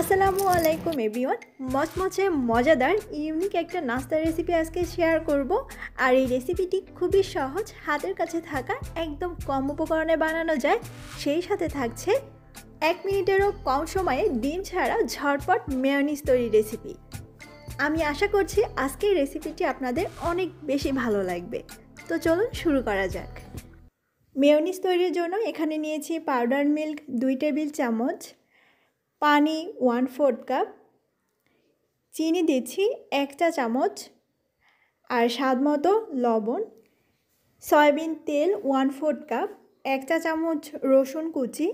আসসালামু আলাইকুম এভরিওয়ান। মচমচে মজাদার ইউনিক একটা নাস্তা রেসিপি আজকে শেয়ার করব। আর এই রেসিপিটি খুবই সহজ, হাতের কাছে থাকা একদম কম উপকরণে বানানো যায়। সেই সাথে থাকছে 1 মিনিটেরও কম সময়ে ডিম ছাড়া ঝটপট মেয়োনিজ তৈরি রেসিপি। আমি আশা করছি আজকের রেসিপিটি আপনাদের অনেক বেশি ভালো লাগবে। তো চলুন শুরু করা যাক। মেয়োনিজ তৈরির জন্য এখানে নিয়েছি পাউডার মিল্ক 2 টেবিল চামচ, পানি 1/4 কাপ, চিনি দিচ্ছি 1 চা চামচ, আর স্বাদমতো লবণ, সয়াবিন তেল 1/4 কাপ, 1 চা চামচ রসুন কুচি,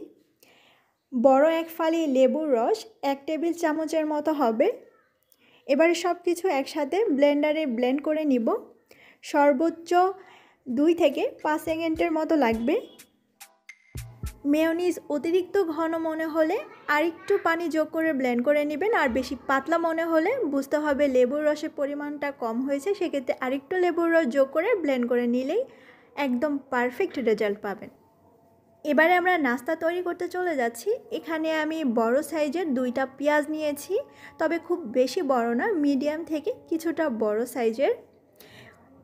বড় 1 ফালি লেবুর রস 1 টেবিল চামচের মতো হবে। এবারে সব কিছু একসাথে ব্লেন্ডারে ব্লেন্ড করে নিব। সর্বোচ্চ 2 থেকে 5 সেকেন্ডের মতো লাগবে। মেয়োনিজ অতিরিক্ত ঘন মনে হলে আরেকটু পানি যোগ করে ব্লেন্ড করে নেবেন। আর বেশি পাতলা মনে হলে বুঝতে হবে লেবুর রসের পরিমাণটা কম হয়েছে, সেক্ষেত্রে আরেকটু লেবুর রস যোগ করে ব্লেন্ড করে নিলেই একদম পারফেক্ট রেজাল্ট পাবেন। এবারে আমরা নাস্তা তৈরি করতে চলে যাচ্ছি। এখানে আমি বড় সাইজের 2টা পেঁয়াজ নিয়েছি, তবে খুব বেশি বড় না, মিডিয়াম থেকে কিছুটা বড় সাইজের।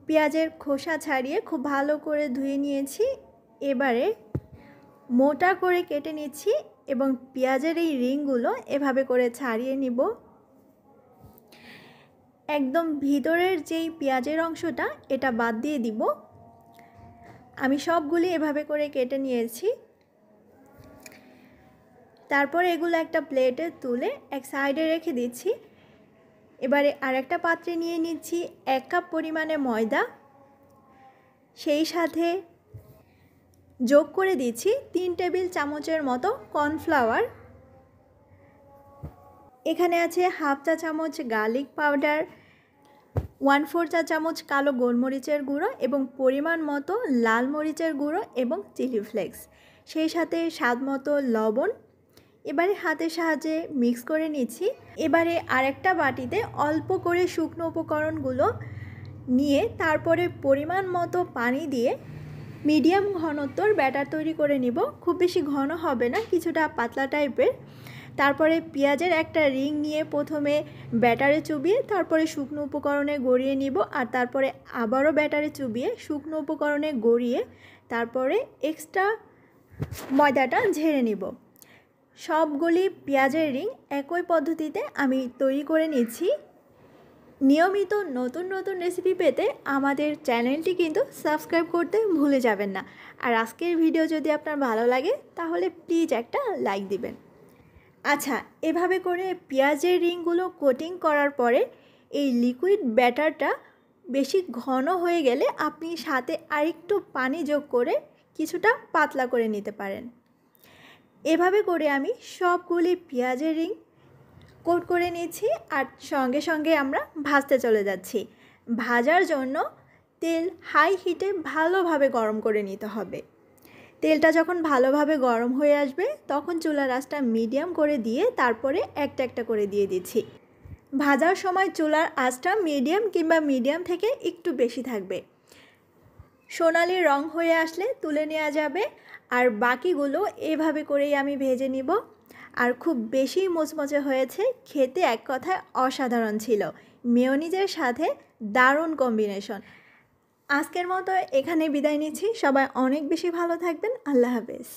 পেঁয়াজের খোসা ছাড়িয়ে খুব ভালো করে ধুয়ে নিয়েছি। এবারে মোটা করে কেটে নিচ্ছি এবং পেঁয়াজের এই রিংগুলো এভাবে করে ছাড়িয়ে নিব। একদম ভিতরের যেই পেঁয়াজের অংশটা এটা বাদ দিয়ে দিব। আমি সবগুলি এভাবে করে কেটে নিয়েছি। তারপর এগুলো একটা প্লেটে তুলে এক সাইডে রেখে দিচ্ছি। এবারে আরেকটা পাত্রে নিয়ে নিচ্ছি 1 কাপ পরিমাণে ময়দা, সেই সাথে যোগ করে দিচ্ছি 3 টেবিল চামচের মতো কর্নফ্লাওয়ার। এখানে আছে হাফ চা চামচ গার্লিক পাউডার, 1/4 চা চামচ কালো গোলমরিচের গুঁড়ো এবং পরিমাণ মতো লাল মরিচের গুঁড়ো এবং চিলি ফ্লেক্স, সেই সাথে স্বাদ মতো লবণ। এবারে হাতের সাহায্যে মিক্স করে নিচ্ছি। এবারে আরেকটা বাটিতে অল্প করে শুকনো উপকরণগুলো নিয়ে তারপরে পরিমাণ মতো পানি দিয়ে মিডিয়াম ঘনত্বর ব্যাটার তৈরি করে নিব। খুব বেশি ঘন হবে না, কিছুটা পাতলা টাইপের। তারপরে পেঁয়াজের একটা রিং নিয়ে প্রথমে ব্যাটারে চুবিয়ে তারপরে শুকনো উপকরণে গড়িয়ে নিব, আর তারপরে আবারও ব্যাটারে চুবিয়ে শুকনো উপকরণে গড়িয়ে তারপরে এক্সট্রা ময়দাটা ঝেড়ে নিব। সবগুলি পেঁয়াজের রিং একই পদ্ধতিতে আমি তৈরি করে নিচ্ছি। নিয়মিত নতুন নতুন রেসিপি পেতে আমাদের চ্যানেলটি কিন্তু সাবস্ক্রাইব করতে ভুলে যাবেন না। আর আজকের ভিডিও যদি আপনার ভালো লাগে তাহলে প্লিজ একটা লাইক দিবেন। আচ্ছা, এভাবে করে পেঁয়াজের রিংগুলো কোটিং করার পরে এই লিকুইড ব্যাটারটা বেশি ঘন হয়ে গেলে আপনি সাথে আরেকটু পানি যোগ করে কিছুটা পাতলা করে নিতে পারেন। এভাবে করে আমি সবগুলি পেঁয়াজের রিং কোট করে নিচ্ছি আর সঙ্গে সঙ্গে আমরা ভাজতে চলে যাচ্ছি। ভাজার জন্য তেল হাই হিটে ভালোভাবে গরম করে নিতে হবে। তেলটা যখন ভালোভাবে গরম হয়ে আসবে তখন চুলার আঁচটা মিডিয়াম করে দিয়ে তারপরে একটা একটা করে দিয়ে দিচ্ছি। ভাজার সময় চুলার আঁচটা মিডিয়াম কিংবা মিডিয়াম থেকে একটু বেশি থাকবে। সোনালি রং হয়ে আসলে তুলে নেওয়া যাবে। আর বাকিগুলো এভাবে করেই আমি ভেজে নিব। আর খুব বেশি মুচমচে হয়েছে, খেতে এক কথায় অসাধারণ ছিল। মেয়োনিজের সাথে দারুণ কম্বিনেশন। আজকের মতো এখানে বিদায় নিচ্ছি। সবাই অনেক বেশি ভালো থাকবেন। আল্লাহ হাফেজ।